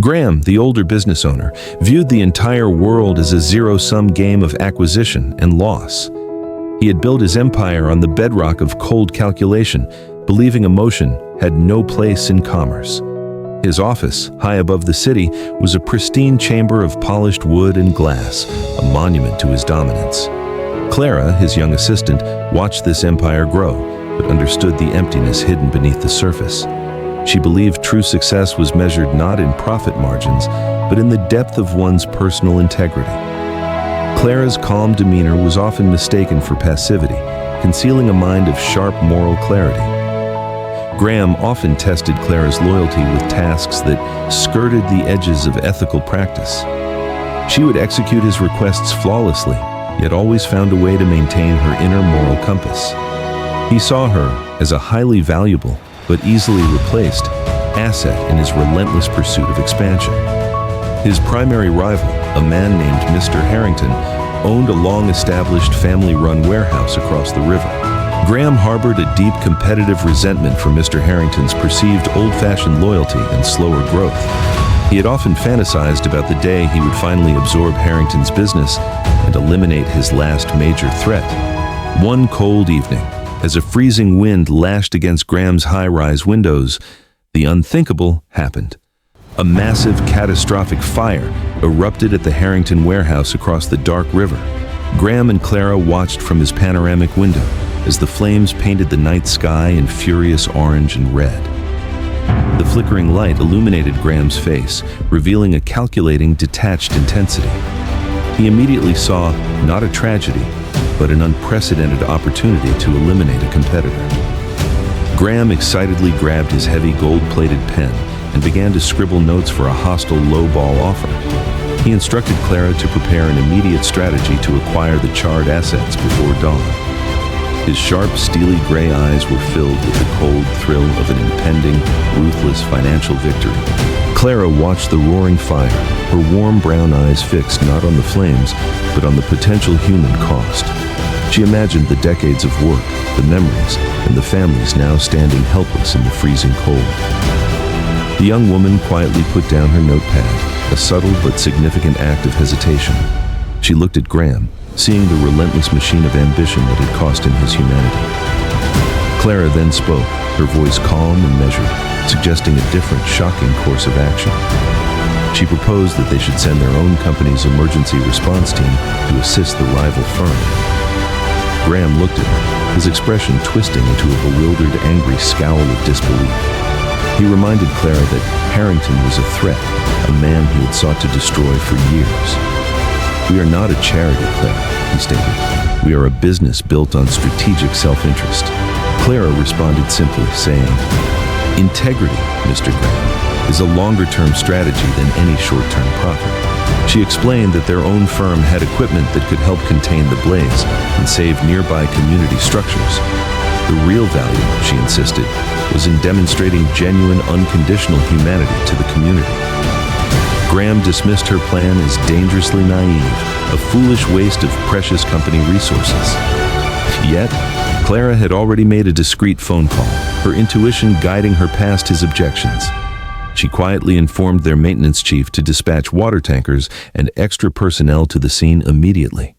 Graham, the older business owner, viewed the entire world as a zero-sum game of acquisition and loss. He had built his empire on the bedrock of cold calculation, believing emotion had no place in commerce. His office, high above the city, was a pristine chamber of polished wood and glass, a monument to his dominance. Clara, his young assistant, watched this empire grow, but understood the emptiness hidden beneath the surface. She believed true success was measured not in profit margins, but in the depth of one's personal integrity. Clara's calm demeanor was often mistaken for passivity, concealing a mind of sharp moral clarity. Graham often tested Clara's loyalty with tasks that skirted the edges of ethical practice. She would execute his requests flawlessly, yet always found a way to maintain her inner moral compass. He saw her as a highly valuable, but easily replaced, asset in his relentless pursuit of expansion. His primary rival, a man named Mr. Harrington, owned a long-established family-run warehouse across the river. Graham harbored a deep competitive resentment for Mr. Harrington's perceived old-fashioned loyalty and slower growth. He had often fantasized about the day he would finally absorb Harrington's business and eliminate his last major threat. One cold evening, as a freezing wind lashed against Graham's high-rise windows, the unthinkable happened. A massive, catastrophic fire erupted at the Harrington warehouse across the dark river. Graham and Clara watched from his panoramic window as the flames painted the night sky in furious orange and red. The flickering light illuminated Graham's face, revealing a calculating, detached intensity. He immediately saw not a tragedy, but an unprecedented opportunity to eliminate a competitor. Graham excitedly grabbed his heavy gold-plated pen and began to scribble notes for a hostile low-ball offer. He instructed Clara to prepare an immediate strategy to acquire the charred assets before dawn. His sharp, steely gray eyes were filled with the cold thrill of an impending, ruthless financial victory. Clara watched the roaring fire, her warm brown eyes fixed not on the flames, but on the potential human cost. She imagined the decades of work, the memories, and the families now standing helpless in the freezing cold. The young woman quietly put down her notepad, a subtle but significant act of hesitation. She looked at Graham, seeing the relentless machine of ambition that had cost him his humanity. Clara then spoke, her voice calm and measured, suggesting a different, shocking course of action. She proposed that they should send their own company's emergency response team to assist the rival firm. Graham looked at her, his expression twisting into a bewildered, angry scowl of disbelief. He reminded Clara that Harrington was a threat, a man he had sought to destroy for years. "We are not a charity, Clara," he stated. "We are a business built on strategic self-interest." Clara responded simply, saying, "Integrity, Mr. Graham, is a longer-term strategy than any short-term profit." She explained that their own firm had equipment that could help contain the blaze and save nearby community structures. The real value, she insisted, was in demonstrating genuine, unconditional humanity to the community. Graham dismissed her plan as dangerously naive, a foolish waste of precious company resources. Yet, Clara had already made a discreet phone call, her intuition guiding her past his objections. She quietly informed their maintenance chief to dispatch water tankers and extra personnel to the scene immediately.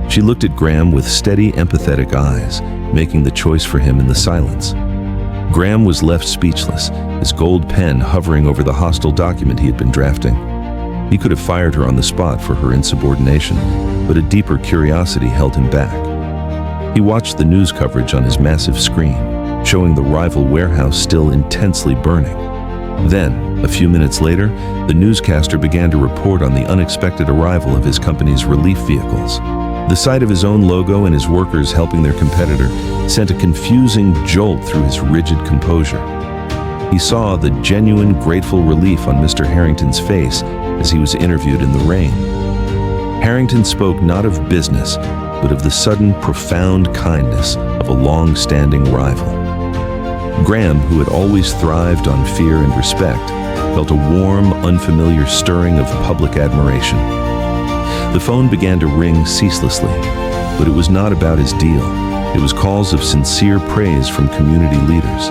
She looked at Graham with steady, empathetic eyes, making the choice for him in the silence. Graham was left speechless, his gold pen hovering over the hostile document he had been drafting. He could have fired her on the spot for her insubordination, but a deeper curiosity held him back. He watched the news coverage on his massive screen, showing the rival warehouse still intensely burning. Then, a few minutes later, the newscaster began to report on the unexpected arrival of his company's relief vehicles. The sight of his own logo and his workers helping their competitor sent a confusing jolt through his rigid composure. He saw the genuine, grateful relief on Mr. Harrington's face as he was interviewed in the rain. Harrington spoke not of business, but of the sudden, profound kindness of a long-standing rival. Graham, who had always thrived on fear and respect, felt a warm, unfamiliar stirring of public admiration. The phone began to ring ceaselessly, but it was not about his deal. It was calls of sincere praise from community leaders.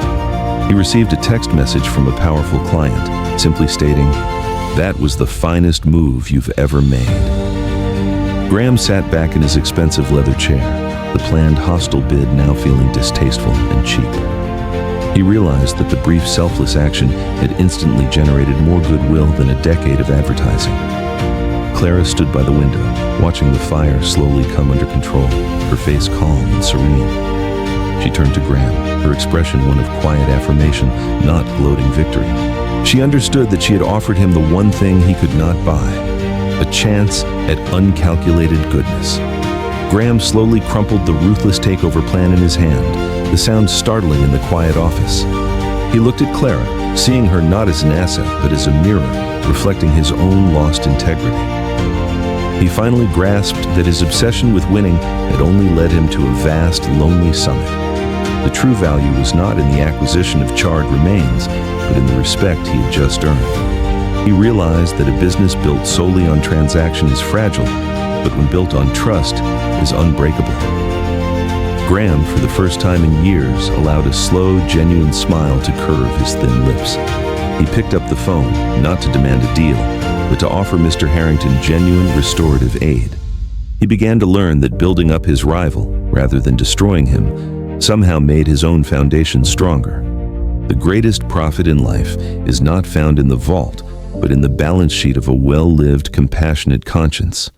He received a text message from a powerful client, simply stating, That was the finest move you've ever made. Graham sat back in his expensive leather chair, the planned hostile bid now feeling distasteful and cheap. He realized that the brief selfless action had instantly generated more goodwill than a decade of advertising. Clara stood by the window, watching the fire slowly come under control, her face calm and serene. She turned to Graham, her expression one of quiet affirmation, not gloating victory. She understood that she had offered him the one thing he could not buy, a chance at uncalculated goodness. Graham slowly crumpled the ruthless takeover plan in his hand, the sound startling in the quiet office. He looked at Clara, seeing her not as an asset, but as a mirror, reflecting his own lost integrity. He finally grasped that his obsession with winning had only led him to a vast, lonely summit. The true value was not in the acquisition of charred remains, but in the respect he had just earned. He realized that a business built solely on transaction is fragile, but when built on trust, is unbreakable. Graham, for the first time in years, allowed a slow, genuine smile to curve his thin lips. He picked up the phone, not to demand a deal, but to offer Mr. Harrington genuine restorative aid. He began to learn that building up his rival, rather than destroying him, somehow made his own foundation stronger. The greatest profit in life is not found in the vault, but in the balance sheet of a well-lived, compassionate conscience.